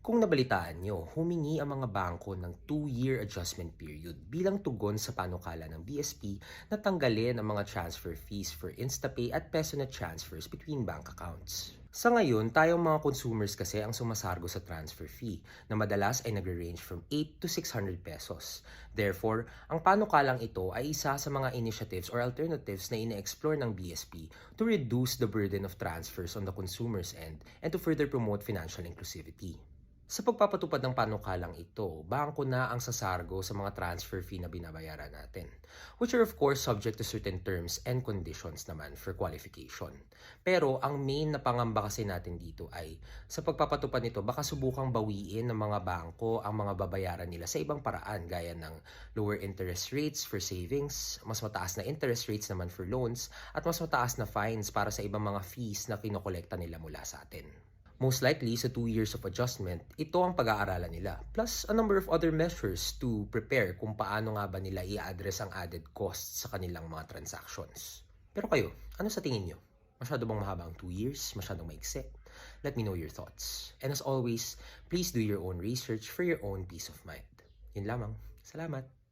Kung nabalitaan nyo, humingi ang mga bangko ng 2-year adjustment period bilang tugon sa panukala ng BSP na tanggalin ang mga transfer fees for InstaPay at PesoNet transfers between bank accounts. Sa ngayon, tayong mga consumers kasi ang sumasargo sa transfer fee na madalas ay nagre-range from 8 to 600 pesos. Therefore, ang panukalang ito ay isa sa mga initiatives or alternatives na ine-explore ng BSP to reduce the burden of transfers on the consumer's end and to further promote financial inclusivity. Sa pagpapatupad ng panukalang ito, bangko na ang sasargo sa mga transfer fee na binabayaran natin, which are of course subject to certain terms and conditions naman for qualification. Pero ang main na pangamba kasi natin dito ay sa pagpapatupad nito baka subukang bawiin ng mga bangko ang mga babayaran nila sa ibang paraan gaya ng lower interest rates for savings, mas mataas na interest rates naman for loans, at mas mataas na fines para sa ibang mga fees na kinokolekta nila mula sa atin. Most likely, sa 2 years of adjustment, ito ang pag-aaralan nila. Plus, a number of other measures to prepare kung paano nga ba nila i-address ang added costs sa kanilang mga transactions. Pero kayo, ano sa tingin nyo? Masyado bang mahaba ang 2 years? Masyadong maikse? Let me know your thoughts. And as always, please do your own research for your own peace of mind. Yun lamang. Salamat!